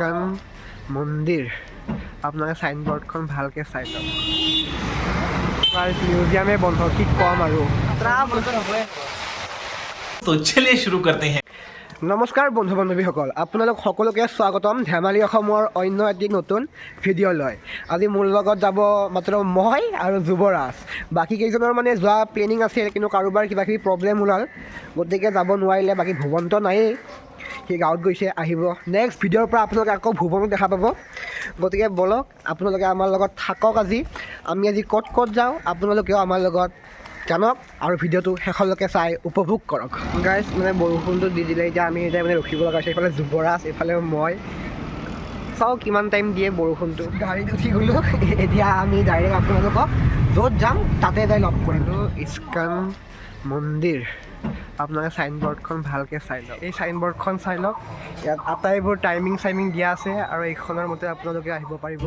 ইস্কন মন্দিৰ আপোনালোকে চাইনবোৰ্ডখন ভালকৈ চাই লওক। মিউজিয়ামে বন্ধ, কি ক'ম আৰু। তো চলিয়ে শুৰু কৰতে हैं। নমস্কাৰ বন্ধু বান্ধৱীসকল, আপোনালোক সকলোকে স্বাগতম ধেমালি অসমৰ অন্য এটি নতুন ভিডিঅ'লৈ। আজি মোৰ লগত যাব মাত্ৰ মই আৰু যুৱৰাজ। বাকী কেইজনৰ মানে যোৱা প্লেনিং আছিল, কিন্তু কাৰোবাৰ কিবাকিবি প্ৰব্লেম ওলাল, গতিকে যাব নোৱাৰিলে। বাকী ভুৱনটো নায়েই, সি গাঁৱত গৈছে, আহিব। নেক্সট ভিডিঅ'ৰ পৰা আপোনালোকে আকৌ ভুৱনক দেখা পাব। গতিকে ব'লক আপোনালোকে আমাৰ লগত থাকক। আমি আজি ক'ত ক'ত যাওঁ আপোনালোকেও আমাৰ লগত জানক আৰু ভিডিঅ'টো শেষলৈকে চাই উপভোগ কৰক। গাইজ মানে বৰষুণটো দি দিলে, এতিয়া মানে ৰখিব লগা হৈছে। এইফালে যুৱৰাজ, এইফালে মই। চাওঁ কিমান টাইম দিয়ে বৰষুণটো। গাড়ীত উঠি গ'লোঁ, এতিয়া আমি ডাইৰেক্ট আপোনালোকক য'ত যাম তাতে যাই লগ কৰিলোঁ। ইস্কন মন্দিৰ আপোনালোকে চাইনবোৰ্ডখন ভালকৈ চাই লওক। এই চাইনবোৰ্ডখন চাই লওক, ইয়াত আটাইবোৰ টাইমিং দিয়া আছে আৰু এইখনৰ মতে আপোনালোকে আহিব পাৰিব।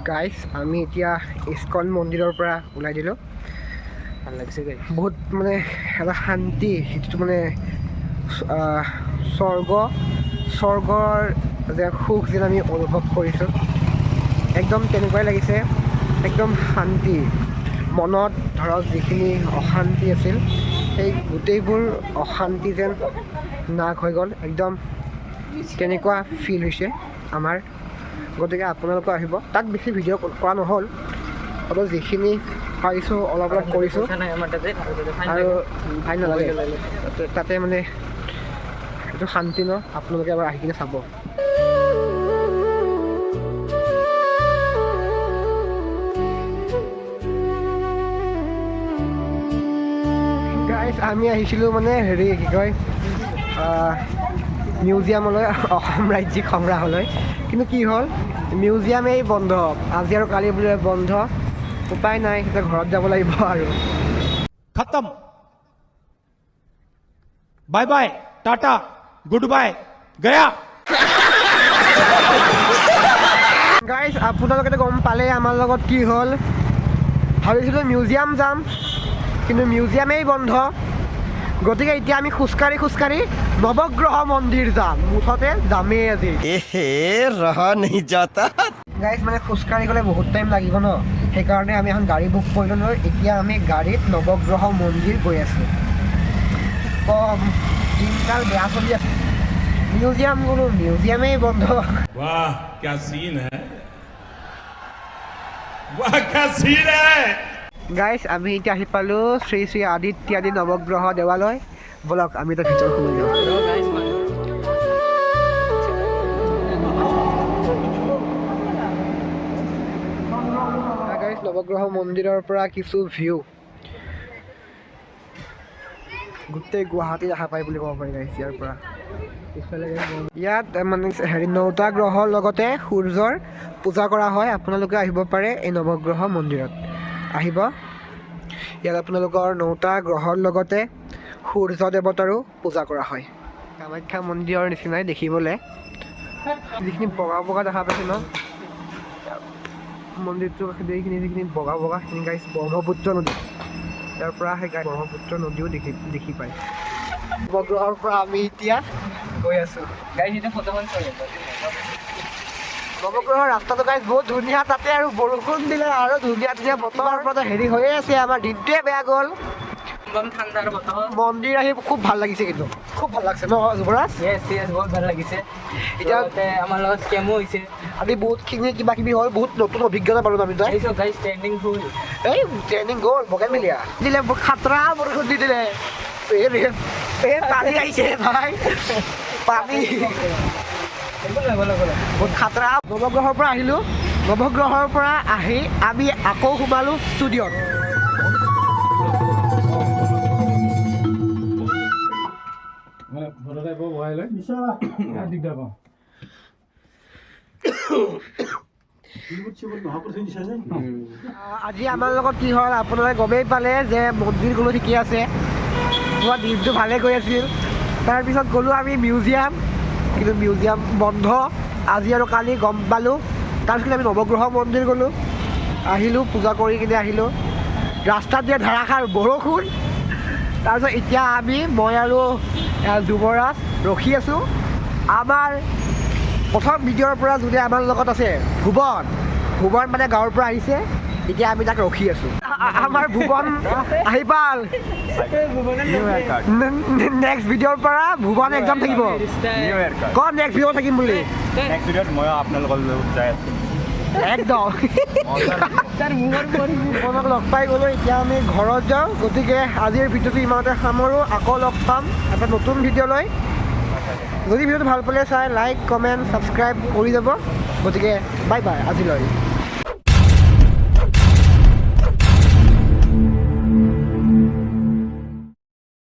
গাইজ আমি এতিয়া ইস্কন মন্দিৰৰ পৰা ওলাই দিলোঁ। ভাল লাগিছে গাইজ, বহুত মানে এটা শান্তি, সেইটো মানে স্বৰ্গৰ যে সুখ যেন আমি অনুভৱ কৰিছোঁ, একদম তেনেকুৱাই লাগিছে। একদম শান্তি, মনত ধৰক যিখিনি অশান্তি আছিল, সেই গোটেইবোৰ অশান্তি যেন নাশ হৈ গ'ল। একদম তেনেকুৱা ফিল হৈছে আমাৰ। গতিকে আপোনালোকে আহিব। তাত বেছি ভিডিঅ' কৰা নহ'ল, অলপ যিখিনি পাৰিছোঁ অলপ কৰিছোঁ, আৰু ভাল নালাগে তাতে মানে এইটো শান্তি ন। আপোনালোকে এবাৰ আহি কিনে চাব। গাইজ আমি আহিছিলোঁ মানে কি কয় মিউজিয়ামলৈ, অসম ৰাজ্যিক সংগ্ৰহালয়। কিন্তু কি হ'ল, মিউজিয়ামেই বন্ধ আজি আৰু কালি বোলে বন্ধ। উপায় নাই, এতিয়া ঘৰত যাব লাগিব আৰু। खत्म, bye bye, tata, goodbye, गया। গাইজ আপোনালোকেতো গম পালে আমাৰ লগত কি হ'ল। ভাবিছিলোঁ মিউজিয়াম যাম, কিন্তু মিউজিয়ামেই বন্ধ। গতিকে এতিয়া আমি খোজকাঢ়ি নৱগ্ৰহ মন্দিৰ যাম। মুঠতে যামেই আজি। ৰহা নেহি যাতা। গাইজ মানে খোজকাঢ়ি গ'লে বহুত টাইম লাগিব ন, সেইকাৰণে আমি এখন গাড়ী বুক কৰিলোঁ। এতিয়া আমি গাড়ীত নৱগ্ৰহ মন্দিৰ গৈ আছোঁ। দিনকাল বেয়া চলি আছে, মিউজিয়াম গ'লো, মিউজিয়ামেই বন্ধ। वाह क्या सीन है, वाह क्या सीन है। গাইজ আমি এতিয়া আহি পালোঁ শ্ৰী শ্ৰী আদিত্যাদি নৱগ্ৰহ দেৱালয়। ব'লক আমি এতিয়া ভিতৰত সোমাই যাওঁ। গাইজ নৱগ্ৰহ মন্দিৰৰ পৰা কিছু ভিউ গোটেই গুৱাহাটী দেখা পায় বুলি ক'ব পাৰি। গাইজ ইয়াৰ পৰা ইয়াত মানে 9টা গ্ৰহৰ লগতে সূৰ্যৰ পূজা কৰা হয়। আপোনালোকে আহিব পাৰে এই নৱগ্ৰহ মন্দিৰত। আহিব, ইয়াত আপোনালোকৰ 9টা গ্ৰহৰ লগতে সূৰ্য দেৱতাৰো পূজা কৰা হয়। কামাখ্যা মন্দিৰৰ নিচিনাই দেখিবলৈ। যিখিনি বগা দেখা পাইছে ন, মন্দিৰটোৰ যিখিনি বগা সেইখিনি গাইজ ব্ৰহ্মপুত্ৰ নদী। ইয়াৰ পৰা সেই ব্ৰহ্মপুত্ৰ নদীও দেখি পায়। নৱগ্ৰহৰ পৰা আমি এতিয়া গৈ আছোঁ। নৱগ্ৰহৰ ৰাস্তাটো গাইজ বহুত ধুনীয়া। তাতে আৰু বৰষুণ দিলে আৰু ধুনীয়া বতৰৰ পৰা হৈয়ে আছে। আমাৰ দিনটোৱে বেয়া গ'ল। মন্দিৰ আহি খুব ভাল লাগিছে, কিন্তু খুব ভাল লাগছে ন যুৱৰাজ? বহুত ভাল লাগিছে। এতিয়া আমাৰ লগত স্কেমো হৈছে। আমি বহুতখিনি কিবাকিবি হ'ল, বহুত নতুন অভিজ্ঞতা পালোঁ আমি। এই ট্ৰেইনিং গ'ল বগেনভেলিয়া দিলে, খাতৰা বৰষুণ দি দিলে। পানী আহিছে ভাই, পানী একো নাই ব'লা ব'লা বহুত খাতৰা। নৱগ্ৰহৰ পৰা আহিলোঁ, নৱগ্ৰহৰ পৰা আহি আমি আকৌ সোমালোঁ ষ্টুডিঅ'ত। আজি আমাৰ লগত কি হ'ল আপোনালোকে গমেই পালে যে মন্দিৰ গ'লোঁ ঠিকে আছে, পুৰা দিনটো ভালে গৈ আছিল। তাৰপিছত গ'লোঁ আমি মিউজিয়াম, কিন্তু মিউজিয়াম বন্ধ আজি আৰু কালি গম পালোঁ। তাৰপিছত আমি নৱগ্ৰহ মন্দিৰ গ'লোঁ, আহিলোঁ পূজা কৰি কিনে আহিলোঁ। ৰাস্তাত দিয়া ধাৰাসাৰ বৰষুণ। তাৰপিছত এতিয়া মই আৰু যুৱৰাজ ৰখি আছোঁ আমাৰ প্ৰথম ভিডিঅ'ৰ পৰা যোনে আমাৰ লগত আছে ভুৱন মানে গাঁৱৰ পৰা আহিছে। এতিয়া আমি তাক ৰখি আছোঁ। আমাৰ ভুৱন আহি পাল। নেক্সট ভিডিঅ'ৰ পৰা ভুৱন একদম থাকিব। ক'ত নেক্সট ভিডিঅ' থাকিম বুলি? একদম ভুৱনক লগ পাই গ'লোঁ। এতিয়া আমি ঘৰত যাওঁ। গতিকে আজিৰ ভিডিঅ'টো ইমানতে সামৰোঁ। আকৌ লগ পাম এটা নতুন ভিডিঅ' লৈ। যদি ভিডিঅ'টো ভাল পালে চাই লাইক কমেণ্ট ছাবস্ক্ৰাইব কৰি যাব। গতিকে বাই বাই আজিলৈ।